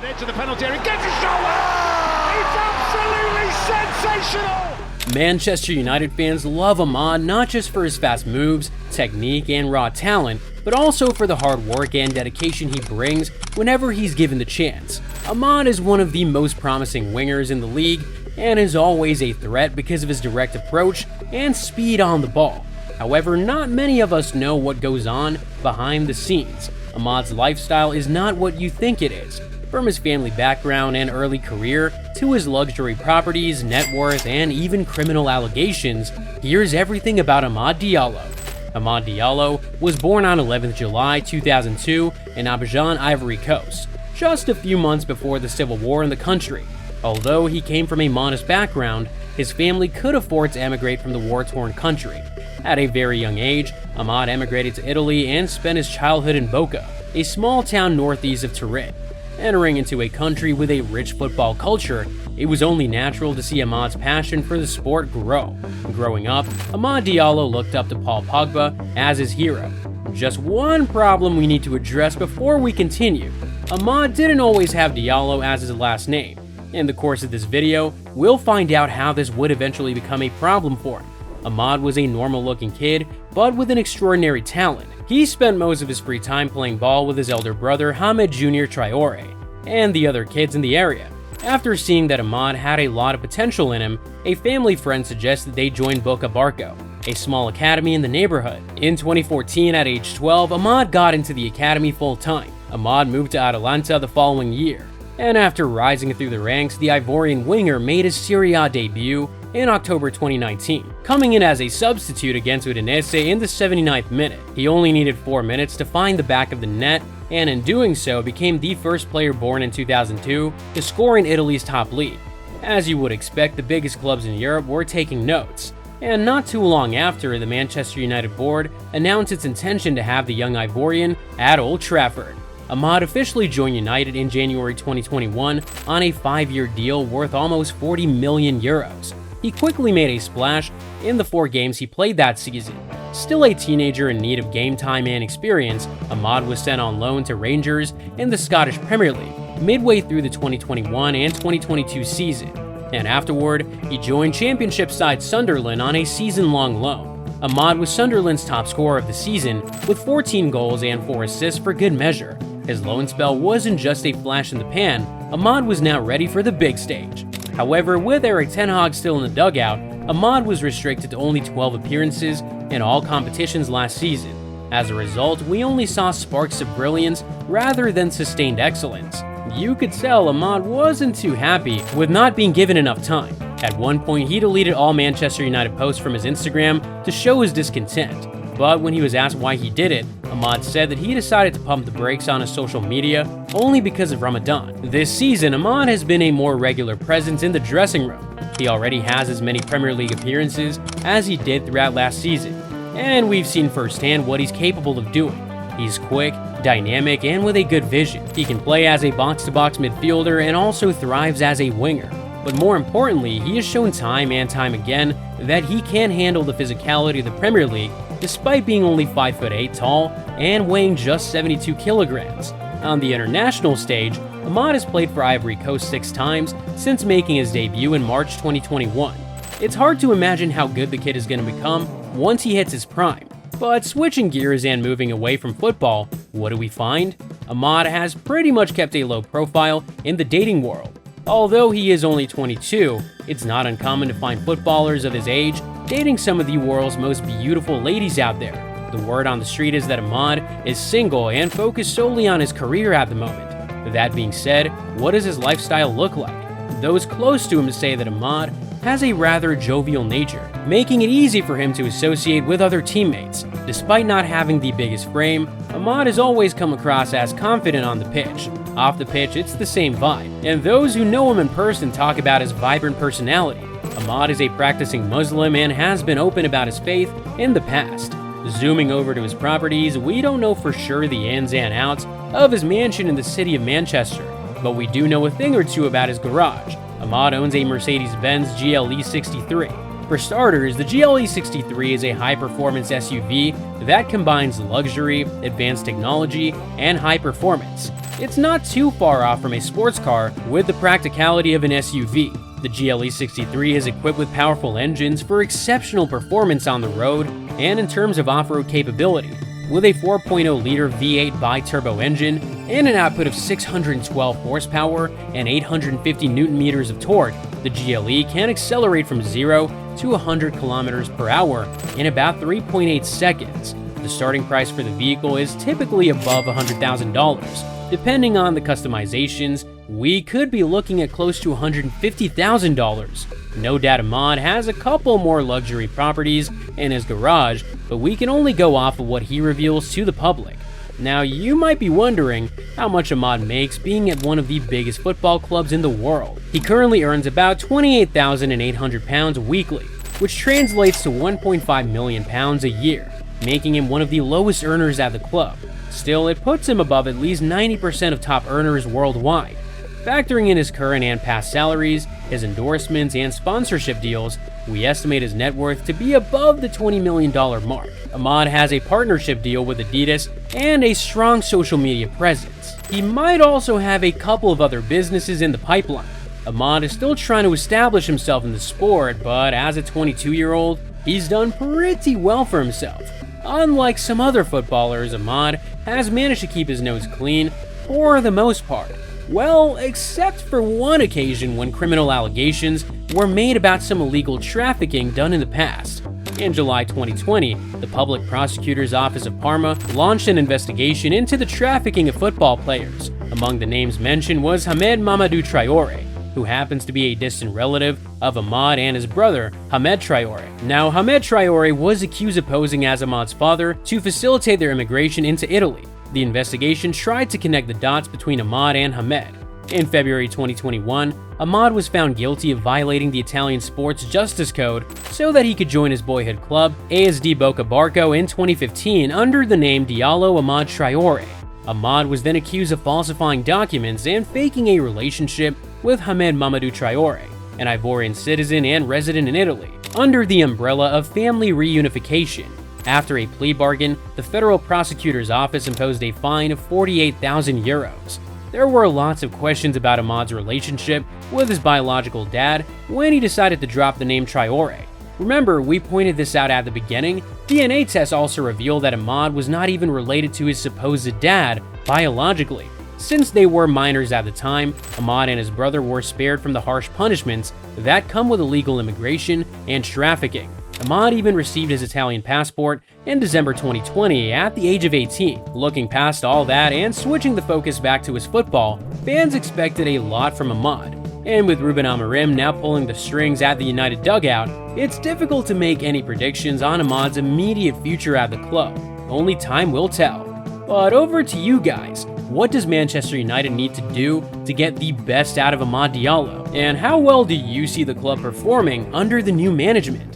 Into the penalty area, gets his shoulder! It's absolutely sensational! Manchester United fans love Amad not just for his fast moves, technique, and raw talent, but also for the hard work and dedication he brings whenever he's given the chance. Amad is one of the most promising wingers in the league and is always a threat because of his direct approach and speed on the ball. However, not many of us know what goes on behind the scenes. Amad's lifestyle is not what you think it is. From his family background and early career to his luxury properties, net worth, and even criminal allegations, here's everything about Amad Diallo. Amad Diallo was born on 11th July 2002 in Abidjan, Ivory Coast, just a few months before the civil war in the country. Although he came from a modest background, his family could afford to emigrate from the war-torn country. At a very young age, Amad emigrated to Italy and spent his childhood in Boca, a small town northeast of Turin. Entering into a country with a rich football culture, it was only natural to see Amad's passion for the sport grow. Growing up, Amad Diallo looked up to Paul Pogba as his hero. Just one problem we need to address before we continue. Amad didn't always have Diallo as his last name. In the course of this video, we'll find out how this would eventually become a problem for him. Amad was a normal-looking kid, but with an extraordinary talent. He spent most of his free time playing ball with his elder brother Hamed Jr. Traore and the other kids in the area. After seeing that Amad had a lot of potential in him, a family friend suggested they join Boca Barco, a small academy in the neighborhood. In 2014, at age 12, Amad got into the academy full-time. Amad moved to Atalanta the following year, and after rising through the ranks, the Ivorian winger made his Serie A debut in October 2019, coming in as a substitute against Udinese in the 79th minute. He only needed 4 minutes to find the back of the net, and in doing so became the first player born in 2002 to score in Italy's top league. As you would expect, the biggest clubs in Europe were taking notes, and not too long after, the Manchester United board announced its intention to have the young Ivorian at Old Trafford. Amad officially joined United in January 2021 on a 5-year deal worth almost 40 million euros. He quickly made a splash in the 4 games he played that season. Still a teenager in need of game time and experience, Amad was sent on loan to Rangers in the Scottish Premier League midway through the 2021 and 2022 season, and afterward, he joined Championship side Sunderland on a season-long loan. Amad was Sunderland's top scorer of the season with 14 goals and 4 assists for good measure. His loan spell wasn't just a flash in the pan, Amad was now ready for the big stage. However, with Erik ten Hag still in the dugout, Amad was restricted to only 12 appearances in all competitions last season. As a result, we only saw sparks of brilliance rather than sustained excellence. You could tell Amad wasn't too happy with not being given enough time. At one point, he deleted all Manchester United posts from his Instagram to show his discontent. But when he was asked why he did it, Amad said that he decided to pump the brakes on his social media only because of Ramadan. This season, Amad has been a more regular presence in the dressing room. He already has as many Premier League appearances as he did throughout last season, and we've seen firsthand what he's capable of doing. He's quick, dynamic, and with a good vision. He can play as a box-to-box midfielder and also thrives as a winger. But more importantly, he has shown time and time again that he can handle the physicality of the Premier League despite being only 5'8" tall and weighing just 72 kilograms. On the international stage, Amad has played for Ivory Coast 6 times since making his debut in March 2021. It's hard to imagine how good the kid is going to become once he hits his prime. But switching gears and moving away from football, what do we find? Amad has pretty much kept a low profile in the dating world. Although he is only 22, it's not uncommon to find footballers of his age dating some of the world's most beautiful ladies out there. The word on the street is that Amad is single and focused solely on his career at the moment. That being said, what does his lifestyle look like? Those close to him say that Amad has a rather jovial nature, making it easy for him to associate with other teammates. Despite not having the biggest frame, Amad has always come across as confident on the pitch. Off the pitch, it's the same vibe, and those who know him in person talk about his vibrant personality. Amad is a practicing Muslim and has been open about his faith in the past. Zooming over to his properties, we don't know for sure the ins and outs of his mansion in the city of Manchester, but we do know a thing or two about his garage. Amad owns a Mercedes-Benz GLE 63, For starters, the GLE 63 is a high-performance SUV that combines luxury, advanced technology, and high performance. It's not too far off from a sports car with the practicality of an SUV. The GLE 63 is equipped with powerful engines for exceptional performance on the road and in terms of off-road capability. With a 4.0-liter V8 bi-turbo engine and an output of 612 horsepower and 850 Nm of torque, the GLE can accelerate from 0 to 100 km per hour in about 3.8 seconds. The starting price for the vehicle is typically above $100,000. Depending on the customizations, we could be looking at close to $150,000. No doubt Amad has a couple more luxury properties in his garage, but we can only go off of what he reveals to the public. Now, you might be wondering how much Amad makes being at one of the biggest football clubs in the world. He currently earns about £28,800 weekly, which translates to £1.5 million a year, making him one of the lowest earners at the club. Still, it puts him above at least 90% of top earners worldwide. Factoring in his current and past salaries, his endorsements, and sponsorship deals, we estimate his net worth to be above the $20 million mark. Amad has a partnership deal with Adidas and a strong social media presence. He might also have a couple of other businesses in the pipeline. Amad is still trying to establish himself in the sport, but as a 22-year-old, he's done pretty well for himself. Unlike some other footballers, Amad has managed to keep his nose clean for the most part. Well, except for one occasion when criminal allegations were made about some illegal trafficking done in the past. In July 2020, the Public Prosecutor's Office of Parma launched an investigation into the trafficking of football players. Among the names mentioned was Hamed Mamadou Traore, who happens to be a distant relative of Amad and his brother, Hamed Traore. Now, Hamed Traore was accused of posing as Amad's father to facilitate their immigration into Italy. The investigation tried to connect the dots between Amad and Hamed. In February 2021, Amad was found guilty of violating the Italian Sports Justice Code so that he could join his boyhood club, ASD Boca Barco, in 2015 under the name Diallo Amad Traore. Amad was then accused of falsifying documents and faking a relationship with Hamed Mamadou Traore, an Ivorian citizen and resident in Italy, under the umbrella of family reunification. After a plea bargain, the federal prosecutor's office imposed a fine of €48,000. There were lots of questions about Amad's relationship with his biological dad when he decided to drop the name Traore. Remember, we pointed this out at the beginning. DNA tests also revealed that Amad was not even related to his supposed dad biologically. Since they were minors at the time, Amad and his brother were spared from the harsh punishments that come with illegal immigration and trafficking. Amad even received his Italian passport in December 2020 at the age of 18. Looking past all that and switching the focus back to his football, fans expected a lot from Amad. And with Ruben Amorim now pulling the strings at the United dugout, it's difficult to make any predictions on Amad's immediate future at the club. Only time will tell. But over to you guys. What does Manchester United need to do to get the best out of Amad Diallo? And how well do you see the club performing under the new management?